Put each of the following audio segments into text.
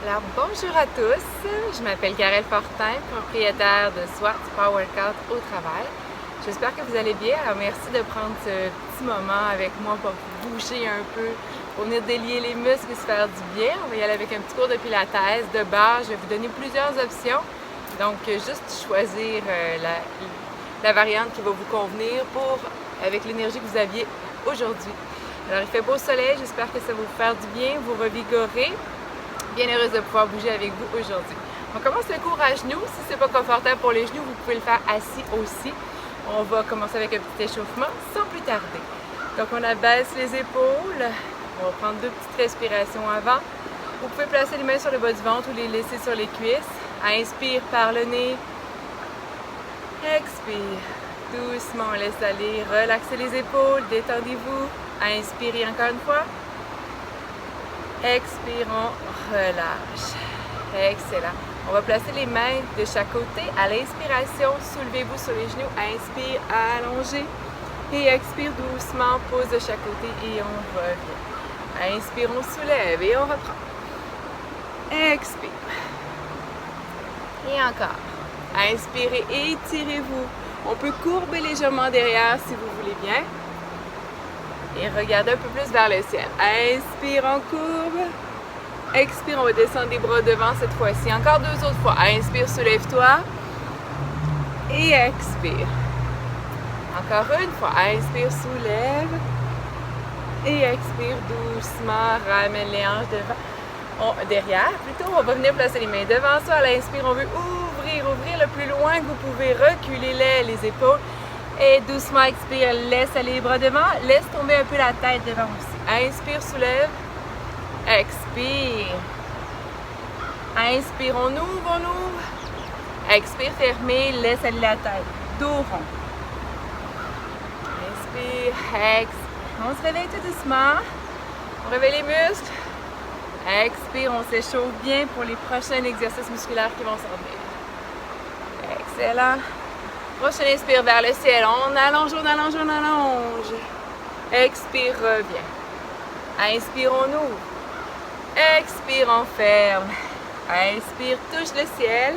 Alors bonjour à tous, je m'appelle Karel Fortin, propriétaire de Swart Power Workout au travail. J'espère que vous allez bien. Alors merci de prendre ce petit moment avec moi pour bouger un peu, pour venir délier les muscles et se faire du bien. On va y aller avec un petit cours de pilates, de barre. Je vais vous donner plusieurs options. Donc juste choisir la variante qui va vous convenir avec l'énergie que vous aviez aujourd'hui. Alors il fait beau soleil, j'espère que ça va vous faire du bien, vous revigorer. Bien heureuse de pouvoir bouger avec vous aujourd'hui. On commence le cours à genoux. Si ce n'est pas confortable pour les genoux, vous pouvez le faire assis aussi. On va commencer avec un petit échauffement sans plus tarder. Donc on abaisse les épaules. On va prendre deux petites respirations avant. Vous pouvez placer les mains sur le bas du ventre ou les laisser sur les cuisses. Inspire par le nez. Expire. Doucement, on laisse aller. Relaxez les épaules. Détendez-vous. Inspirez encore une fois. Expirons, relâche. Excellent. On va placer les mains de chaque côté. À l'inspiration, soulevez-vous sur les genoux. Inspire, allongez. Et expire doucement, pose de chaque côté et on revient. Inspire, on soulève et on reprend. Expire. Et encore. Inspirez, étirez-vous. On peut courber légèrement derrière si vous voulez bien. Et regardez un peu plus vers le ciel. Inspire, on courbe. Expire, on va descendre les bras devant cette fois-ci. Encore deux autres fois. Inspire, soulève-toi. Et expire. Encore une fois. Inspire, soulève. Et expire doucement. Ramène les hanches devant. Derrière, plutôt, on va venir placer les mains devant soi. À l'inspire, on veut ouvrir le plus loin que vous pouvez. Reculer les épaules. Et doucement, expire, laisse aller les bras devant, laisse tomber un peu la tête devant aussi. Inspire, soulève, expire. Inspire, on ouvre. Expire, fermez, laisse aller la tête, dos rond. Inspire, expire. On se réveille tout doucement. On réveille les muscles. Expire, on s'échauffe bien pour les prochains exercices musculaires qui vont s'en venir. Excellent. Prochain inspire vers le ciel. On allonge. Expire, revient. Inspire, on ouvre. Expire, on ferme. Inspire, touche le ciel.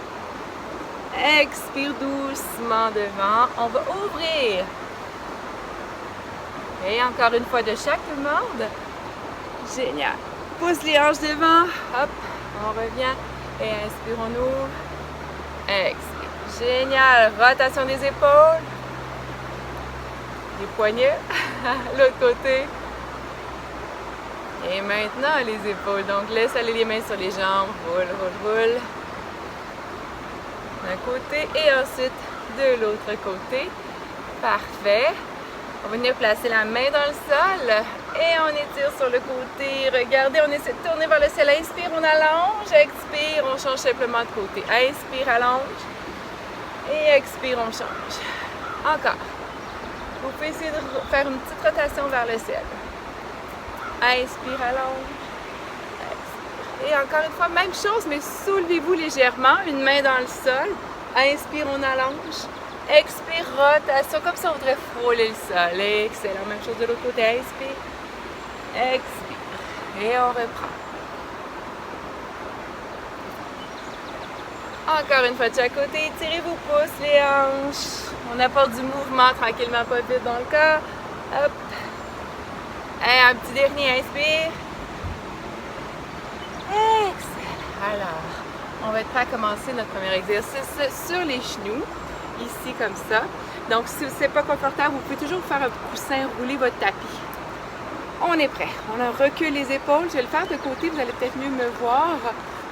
Expire doucement devant. On va ouvrir. Et encore une fois de chaque monde. Génial. Pousse les hanches devant. Hop, on revient. Et inspire, on ouvre. Expire. Génial. Rotation des épaules. Les poignets. L'autre côté. Et maintenant, les épaules. Donc, laisse aller les mains sur les jambes. Roule. D'un côté et ensuite de l'autre côté. Parfait. On va venir placer la main dans le sol. Et on étire sur le côté. Regardez, on essaie de tourner vers le ciel. Inspire, on allonge. Expire, on change simplement de côté. Inspire, allonge. Et expire, on change. Encore. Vous pouvez essayer de faire une petite rotation vers le ciel. Inspire, allonge. Expire. Et encore une fois, même chose, mais soulevez-vous légèrement. Une main dans le sol. Inspire, on allonge. Expire, rotation, comme ça on voudrait frôler le sol. Excellent. Même chose de l'autre côté. Inspire. Expire. Et on reprend. Encore une fois de chaque côté, tirez vos pouces, les hanches. On apporte du mouvement tranquillement, pas vite dans le corps. Hop. Et un petit dernier, inspire. Excellent. Alors, on va être prêt à commencer notre premier exercice sur les genoux, ici comme ça. Donc, si ce n'est pas confortable, vous pouvez toujours faire un coussin, rouler votre tapis. On est prêt. On recule les épaules. Je vais le faire de côté, vous allez peut-être mieux me voir.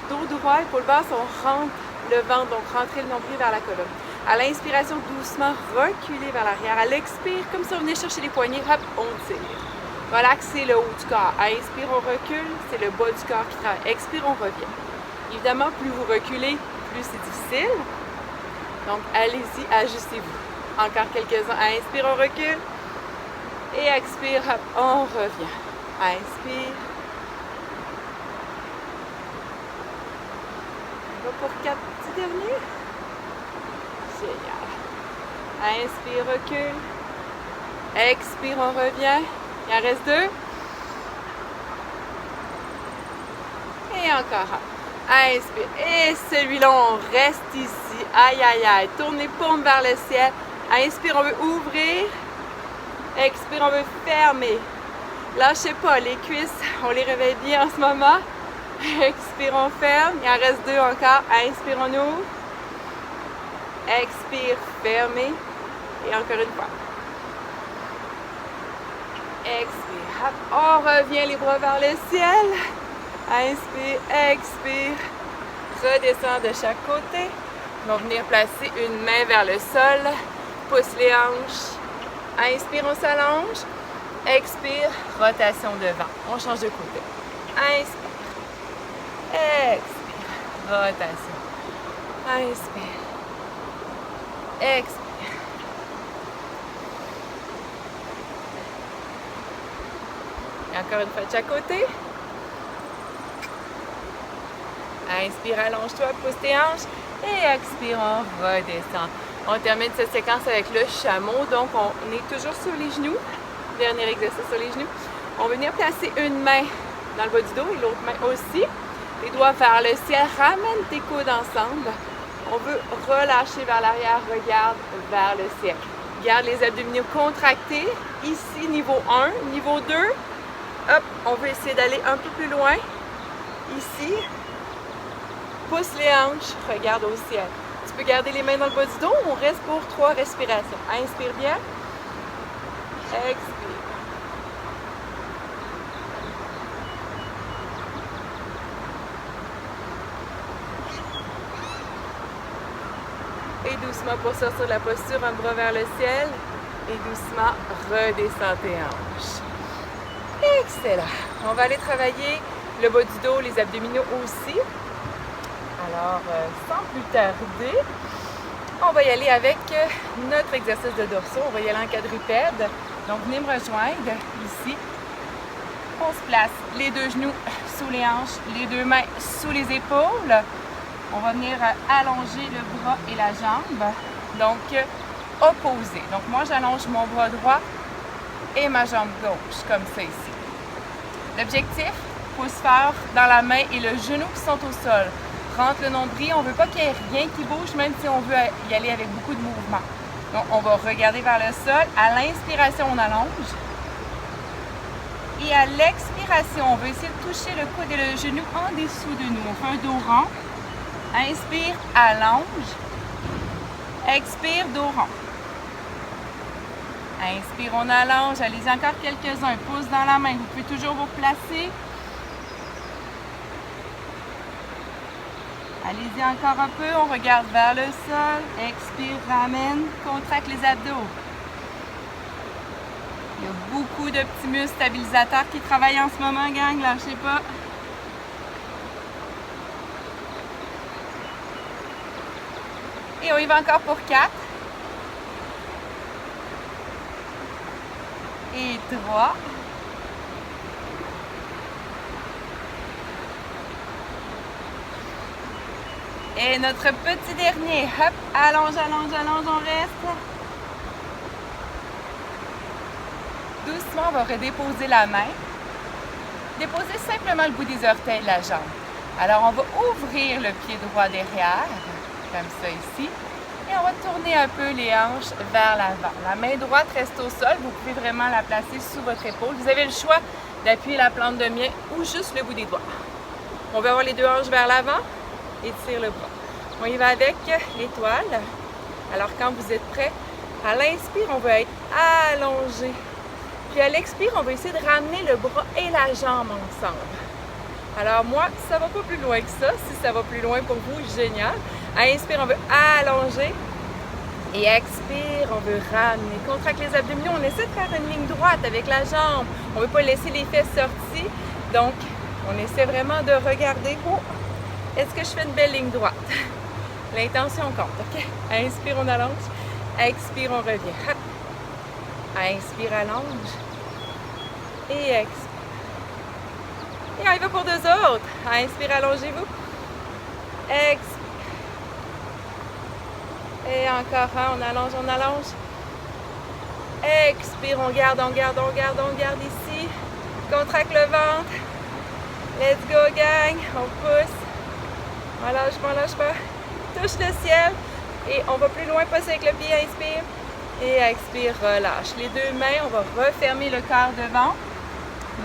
Dos droit, épaule basse, on rentre le ventre, donc rentrez le nombril vers la colonne. À l'inspiration, doucement, reculez vers l'arrière. À l'expire, comme ça, on venez chercher les poignets, hop, on tire. Relaxez le haut du corps. Inspire, on recule, c'est le bas du corps qui travaille. Expire, on revient. Évidemment, plus vous reculez, plus c'est difficile. Donc, allez-y, ajustez-vous. Encore quelques-uns. Inspire, on recule. Et expire, hop, on revient. Inspire. On va pour 4 petits derniers. Génial. Inspire, recule. Expire, on revient. Il en reste 2. Et encore. Inspire. Et celui-là, on reste ici. Aïe, aïe, aïe. Tourne les paumes vers le ciel. Inspire, on veut ouvrir. Expire, on veut fermer. Lâchez pas, les cuisses, on les réveille bien en ce moment. Expire, on ferme. Il en reste 2 encore. Inspire, on ouvre. Expire, fermez. Et encore une fois. Expire. Hop. On revient les bras vers le ciel. Inspire, expire. Redescend de chaque côté. On va venir placer une main vers le sol. Pousse les hanches. Inspire, on s'allonge. Expire, rotation devant. On change de côté. Inspire. Expire. Rotation. Inspire. Expire. Et encore une fois de chaque côté. Inspire, allonge-toi, pousse tes hanches. Et expire, on redescend. On termine cette séquence avec le chameau. Donc, on est toujours sur les genoux. Dernier exercice sur les genoux. On va venir placer une main dans le bas du dos et l'autre main aussi. Les doigts vers le ciel. Ramène tes coudes ensemble. On veut relâcher vers l'arrière. Regarde vers le ciel. Garde les abdominaux contractés. Ici, niveau 1. Niveau 2. Hop, on veut essayer d'aller un peu plus loin. Ici. Pousse les hanches. Regarde au ciel. Tu peux garder les mains dans le bas du dos. On reste pour 3 respirations. Inspire bien. Expire. Et doucement pour sortir de la posture, un bras vers le ciel. Et doucement, redescends tes hanches. Excellent. On va aller travailler le bas du dos, les abdominaux aussi. Alors, sans plus tarder, on va y aller avec notre exercice de dorsaux. On va y aller en quadrupède. Donc, venez me rejoindre ici. On se place les 2 genoux sous les hanches, les 2 mains sous les épaules. On va venir allonger le bras et la jambe. Donc, opposé. Donc, moi, j'allonge mon bras droit et ma jambe gauche, comme ça ici. L'objectif, pouce fort dans la main et le genou qui sont au sol. Rentre le nombril, on ne veut pas qu'il y ait rien qui bouge, même si on veut y aller avec beaucoup de mouvement. Donc, on va regarder vers le sol. À l'inspiration, on allonge. Et à l'expiration, on va essayer de toucher le coude et le genou en dessous de nous. On fait un dos rond. Inspire, allonge. Expire, dos rond. Inspire, on allonge. Allez-y encore quelques-uns. Pouce dans la main. Vous pouvez toujours vous placer. Allez-y encore un peu, on regarde vers le sol, expire, ramène, contracte les abdos. Il y a beaucoup de petits muscles stabilisateurs qui travaillent en ce moment, gang, lâchez pas. Et on y va encore pour 4. Et 3. Et notre petit dernier, hop, allonge, allonge, allonge, on reste. Doucement, on va redéposer la main. Déposer simplement le bout des orteils de la jambe. Alors, on va ouvrir le pied droit derrière, comme ça ici. Et on va tourner un peu les hanches vers l'avant. La main droite reste au sol. Vous pouvez vraiment la placer sous votre épaule. Vous avez le choix d'appuyer la plante de main ou juste le bout des doigts. On va avoir les 2 hanches vers l'avant. Étire le bras. On y va avec l'étoile. Alors, quand vous êtes prêts, à l'inspire, on va être allongé. Puis à l'expire, on va essayer de ramener le bras et la jambe ensemble. Alors moi, ça va pas plus loin que ça. Si ça va plus loin pour vous, génial. À inspire, on veut allonger. Et expire, on veut ramener. Contracte les abdominaux. On essaie de faire une ligne droite avec la jambe. On ne veut pas laisser les fesses sorties. Donc, on essaie vraiment de regarder. Oh, est-ce que je fais une belle ligne droite? L'intention compte, OK? Inspire, on allonge. Expire, on revient. Hop. Inspire, allonge. Et expire. Et on y va pour 2 autres. Inspire, allongez-vous. Expire. Et encore un, on allonge, on allonge. Expire, on garde, on garde, on garde, on garde ici. Contracte le ventre. Let's go, gang. On pousse. Relâche pas, lâche pas. Touche le ciel. Et on va plus loin, passe avec le pied, inspire. Et expire, relâche. Les deux mains, on va refermer le corps devant.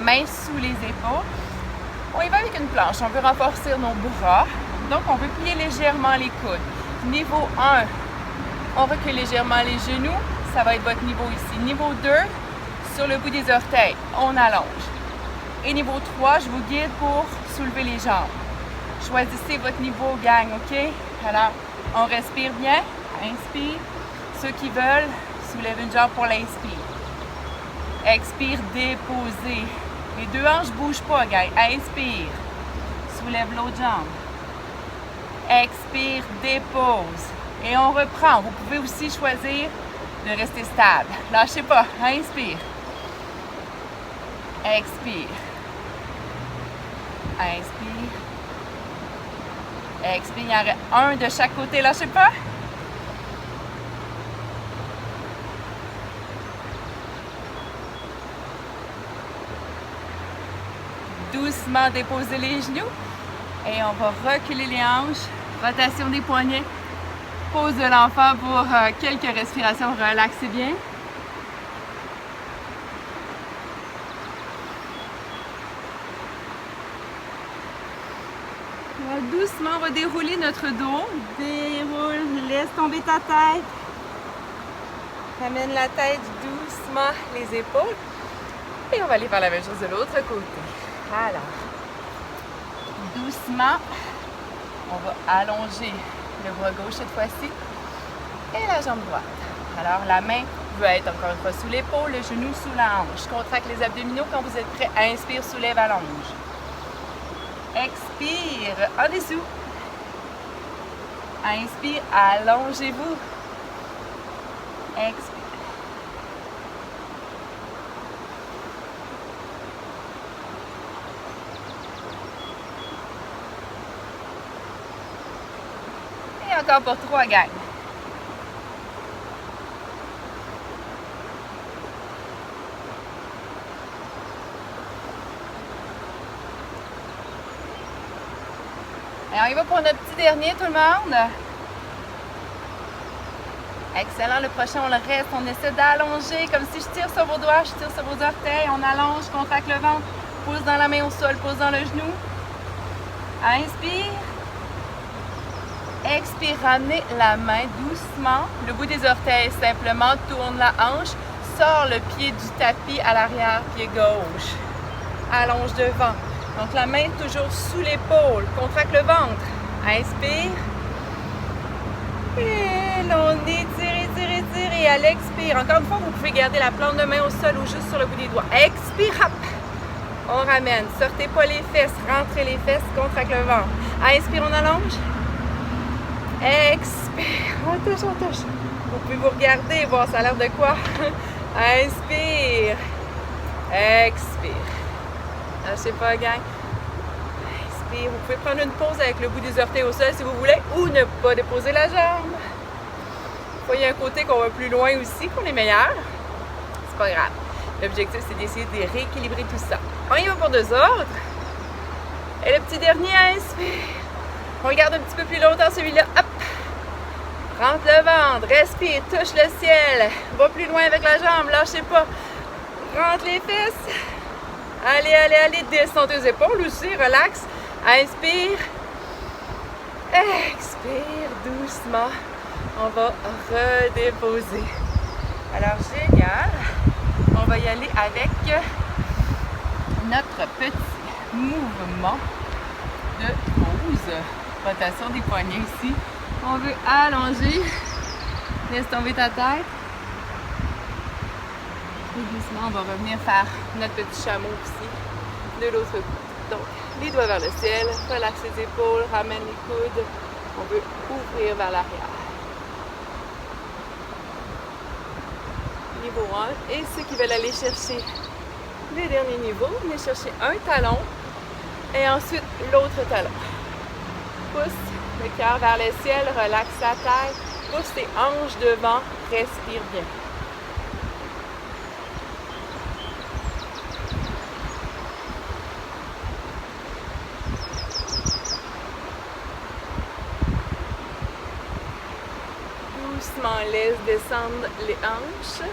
Mains sous les épaules. On y va avec une planche. On veut renforcer nos bras. Donc, on veut plier légèrement les coudes. Niveau 1, on recule légèrement les genoux. Ça va être votre niveau ici. Niveau 2, sur le bout des orteils, on allonge. Et niveau 3, je vous guide pour soulever les jambes. Choisissez votre niveau, gang, OK? Alors, on respire bien. Inspire. Ceux qui veulent, soulèvent une jambe pour l'inspire. Expire, déposer. Les deux hanches ne bougent pas, gang. Inspire. Soulève l'autre jambe. Expire, dépose. Et on reprend. Vous pouvez aussi choisir de rester stable. Lâchez pas. Inspire. Expire. Inspire. Expire. Il y en reste un de chaque côté. Lâchez pas. Doucement déposer les genoux. Et on va reculer les hanches. Rotation des poignets. Pose de l'enfant pour quelques respirations. Relaxez bien. Doucement, on va dérouler notre dos. Déroule, laisse tomber ta tête. Ramène la tête doucement, les épaules. Et on va aller faire la même chose de l'autre côté. Alors, doucement, on va allonger le bras gauche cette fois-ci et la jambe droite. Alors, la main peut être encore une fois sous l'épaule, le genou sous la hanche. Contracte les abdominaux quand vous êtes prêt. Inspire, soulève, allonge. Expire, en dessous. Inspire, allongez-vous. Expire. Et encore pour 3 gangs. Et on y va pour notre petit dernier, tout le monde. Excellent. Le prochain, on le reste. On essaie d'allonger comme si je tire sur vos doigts, je tire sur vos orteils. On allonge, contracte le ventre. Pousse dans la main au sol, pousse dans le genou. Inspire. Expire, ramenez la main doucement. Le bout des orteils, simplement tourne la hanche. Sors le pied du tapis à l'arrière, pied gauche. Allonge devant. Donc la main toujours sous l'épaule. Contracte le ventre. Inspire. Et l'on étire, étire, étire. Et à l'expire, encore une fois, vous pouvez garder la plante de main au sol ou juste sur le bout des doigts. Expire, hop. On ramène. Sortez pas les fesses. Rentrez les fesses. Contracte le ventre. Inspire, on allonge. Expire. On touche, on touche. Vous pouvez vous regarder, voir ça a l'air de quoi. Inspire. Expire. Lâchez pas, gang. Inspire. Vous pouvez prendre une pause avec le bout des orteils au sol si vous voulez ou ne pas déposer la jambe. Il y a un côté qu'on va plus loin aussi, qu'on est meilleur. C'est pas grave. L'objectif, c'est d'essayer de rééquilibrer tout ça. On y va pour 2 autres. Et le petit dernier, inspire. On regarde un petit peu plus longtemps celui-là. Hop! Rentre le ventre, respire, touche le ciel. Va plus loin avec la jambe, lâchez pas. Rentre les fesses. Allez, allez, allez. Descends tes épaules aussi, relax. Inspire. Expire doucement. On va redéposer. Alors, génial. On va y aller avec notre petit mouvement de pause. Rotation des poignets ici. On veut allonger. Laisse tomber ta tête. Et doucement, on va revenir faire notre petit chameau ici, de l'autre côté. Donc, les doigts vers le ciel, relaxe les épaules, ramène les coudes. On veut ouvrir vers l'arrière. Niveau 1. Et ceux qui veulent aller chercher les derniers niveaux, venez chercher un talon et ensuite l'autre talon. Pousse le cœur vers le ciel, relaxe la tête, pousse tes hanches devant, respire bien. doucement, laisse descendre les hanches.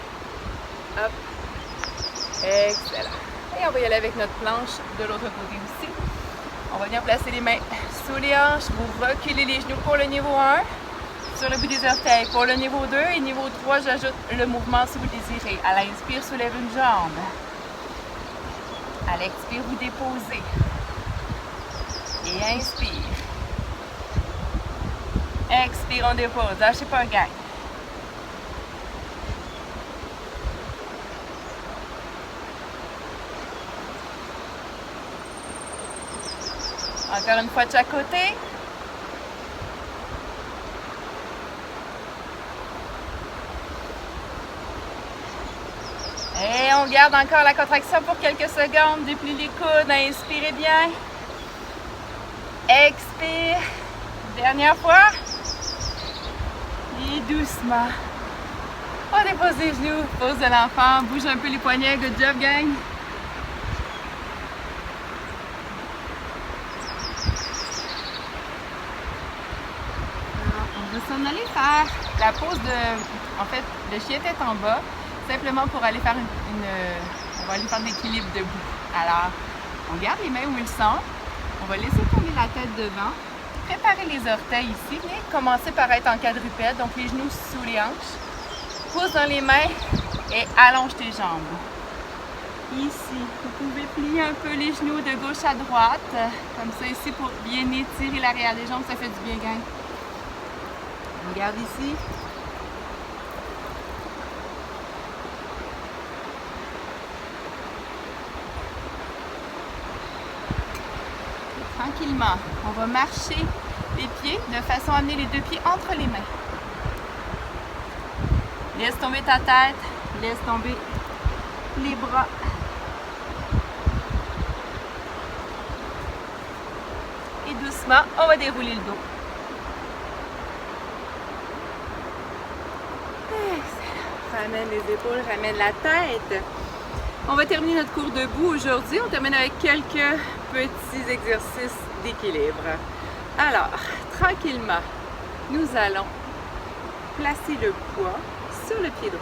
Hop. Excellent. Et on va y aller avec notre planche de l'autre côté aussi. On va bien placer les mains sous les hanches. Vous reculez les genoux pour le niveau 1. Sur le bout des orteils pour le niveau 2. Et niveau 3, j'ajoute le mouvement si vous désirez. À l'inspire, soulève une jambe. À l'expire, vous déposez. Et inspire. Expire, on dépose. Lâchez pas un gang. Encore une fois de chaque côté. Et on garde encore la contraction pour quelques secondes. Déplie les coudes. Inspirez bien. Expire. Dernière fois. Et doucement. On dépose les genoux. Pose de l'enfant. Bouge un peu les poignets. Good job, gang. On va s'en aller faire la pose de... En fait, le chien tête en bas. Simplement pour aller faire on va aller faire de l'équilibre debout. Alors, on garde les mains où ils sont. On va laisser tomber la tête devant. Préparez les orteils ici. Venez commencer par être en quadrupède, donc les genoux sous les hanches. Pousse dans les mains et allonge tes jambes. Ici, vous pouvez plier un peu les genoux de gauche à droite. Comme ça ici pour bien étirer l'arrière des jambes. Ça fait du bien, gang. On garde ici. Tranquillement, on va marcher les pieds de façon à amener les deux pieds entre les mains. Laisse tomber ta tête, laisse tomber les bras. Et doucement, on va dérouler le dos. Excellent. Ramène les épaules, ramène la tête. On va terminer notre cours debout aujourd'hui. On termine avec quelques petits exercices d'équilibre. Alors, tranquillement, nous allons placer le poids sur le pied droit.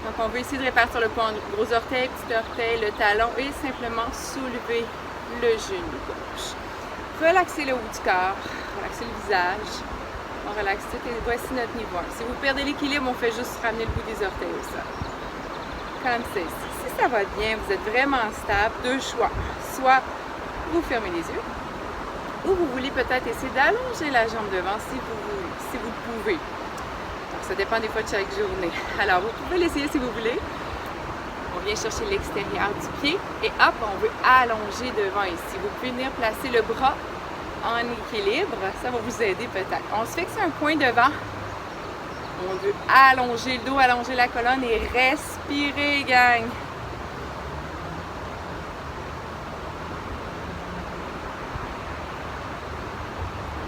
Donc, on veut essayer de répartir le poids en gros orteil, petit orteil, le talon et simplement soulever le genou gauche. Relaxez le haut du corps, relaxez le visage. On relaxe tout et voici notre niveau 1. Si vous perdez l'équilibre, on fait juste ramener le bout des orteils au sol. Comme ceci. Si ça va bien, vous êtes vraiment stable, deux choix. Soit vous fermez les yeux, ou vous voulez peut-être essayer d'allonger la jambe devant si vous le pouvez. Donc, ça dépend des fois de chaque journée. Alors, vous pouvez l'essayer si vous voulez. On vient chercher l'extérieur du pied et hop, on veut allonger devant ici. Vous pouvez venir placer le bras en équilibre. Ça va vous aider peut-être. On se fixe un point devant. On veut allonger le dos, allonger la colonne et respirer, gang.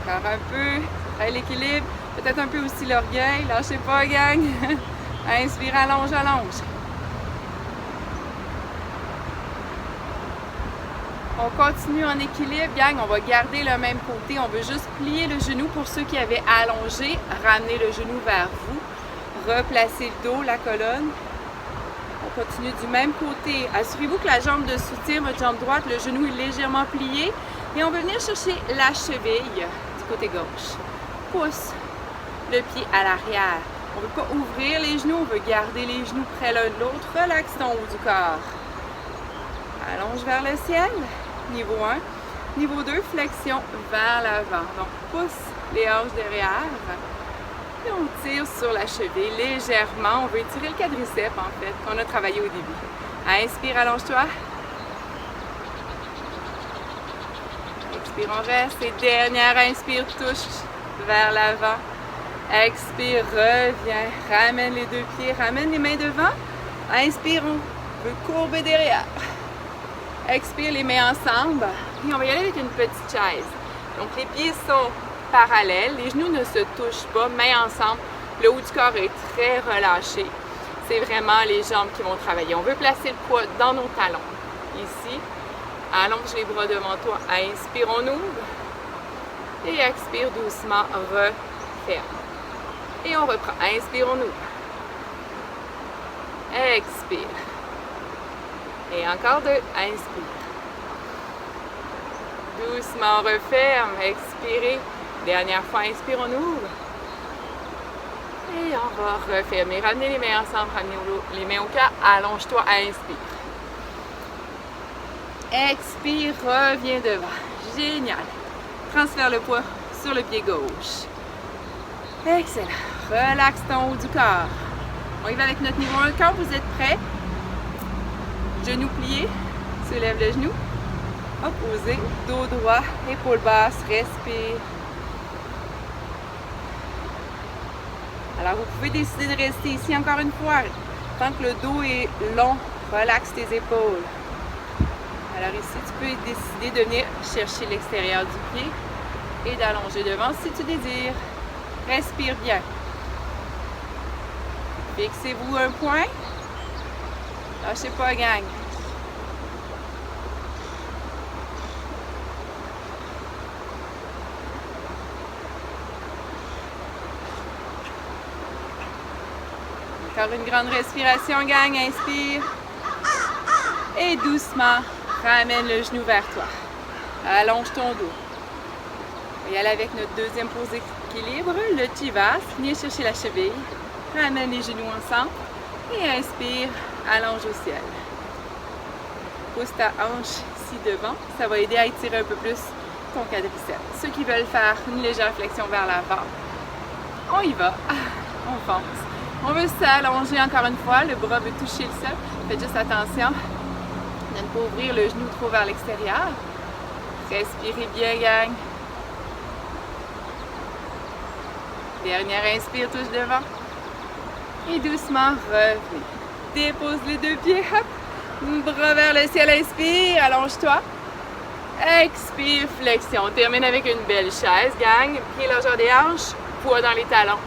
Encore un peu, l'équilibre, peut-être un peu aussi l'orgueil, lâchez pas, gang. Inspire, allonge, allonge. On continue en équilibre, gang, on va garder le même côté, on veut juste plier le genou pour ceux qui avaient allongé, ramener le genou vers vous, replacer le dos, la colonne. On continue du même côté. Assurez-vous que la jambe de soutien, votre jambe droite, le genou est légèrement plié et on va venir chercher la cheville côté gauche. Pousse le pied à l'arrière. On ne veut pas ouvrir les genoux, on veut garder les genoux près l'un de l'autre. Relaxe ton haut du corps. Allonge vers le ciel. Niveau 1. Niveau 2, flexion vers l'avant. Donc, pousse les hanches derrière. Et on tire sur la cheville légèrement. On veut étirer le quadriceps, en fait, qu'on a travaillé au début. Inspire, allonge-toi. Expire, on reste. Et dernière inspire, touche vers l'avant. Expire, reviens. Ramène les deux pieds, ramène les mains devant. Inspire, on veut courber derrière. Expire, les mains ensemble. Et on va y aller avec une petite chaise. Donc, les pieds sont parallèles. Les genoux ne se touchent pas. Mains ensemble. Le haut du corps est très relâché. C'est vraiment les jambes qui vont travailler. On veut placer le poids dans nos talons. Ici. Allonge les bras devant toi. Inspire, on ouvre. Et expire doucement, referme. Et on reprend. Inspire, on ouvre. Expire. Et encore 2. Inspire. Doucement, on referme. Expirez. Dernière fois, inspire, on ouvre. Et on va refermer. Ramenez les mains ensemble, ramenez les mains au cœur. Allonge-toi, inspire. Expire, reviens devant. Génial. Transfère le poids sur le pied gauche. Excellent. Relaxe ton haut du corps. On y va avec notre niveau 1. Quand vous êtes prêts, genoux pliés, soulève le genou. Opposé, dos droit, épaule basse, respire. Alors, vous pouvez décider de rester ici encore une fois. Tant que le dos est long, relaxe tes épaules. Alors ici, tu peux décider de venir chercher l'extérieur du pied et d'allonger devant si tu désires. Respire bien. Fixez-vous un point. Lâchez pas, gang. Encore une grande respiration, gang. Inspire. Et doucement, ramène le genou vers toi. Allonge ton dos. On va y aller avec notre deuxième pose d'équilibre, le Chivas. Viens chercher la cheville. Ramène les genoux ensemble. Et inspire, allonge au ciel. Pousse ta hanche ici devant. Ça va aider à étirer un peu plus ton quadriceps. Ceux qui veulent faire une légère flexion vers l'avant, on y va. On fonce. On veut s'allonger encore une fois. Le bras veut toucher le sol. Faites juste attention de ne pas ouvrir le genou trop vers l'extérieur. Respirez bien, gang. Dernière inspire, touche devant. Et doucement, revenez. Dépose les deux pieds. Hop. Bras vers le ciel. Inspire. Allonge-toi. Expire, flexion. On termine avec une belle chaise, gang. Pied largeur des hanches. Poids dans les talons.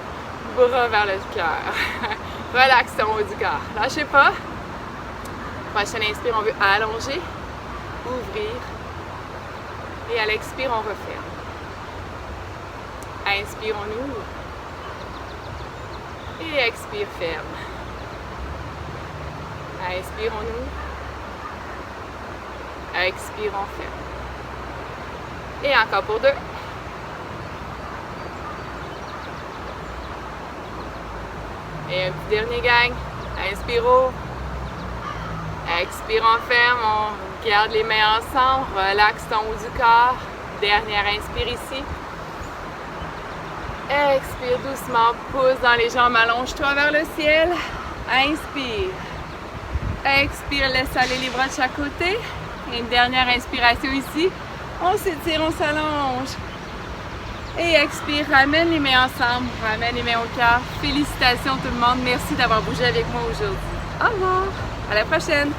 Bras vers le cœur. Relaxe ton haut du corps. Lâchez pas. Prochaine inspire, on veut allonger, ouvrir. Et à l'expire, on referme. Inspire, on ouvre. Et expire, ferme. Inspire, on ouvre. Expire, on ferme. Et encore pour 2. Et un petit dernier, gang. Inspire, ouvre. Expire, on ferme. On garde les mains ensemble. Relaxe ton haut du corps. Dernière inspire ici. Expire doucement. Pousse dans les jambes. Allonge-toi vers le ciel. Inspire. Expire. Laisse aller les bras de chaque côté. Et une dernière inspiration ici. On s'étire, on s'allonge. Et expire, ramène les mains ensemble, ramène les mains au cœur. Félicitations tout le monde, merci d'avoir bougé avec moi aujourd'hui. Au revoir, à la prochaine!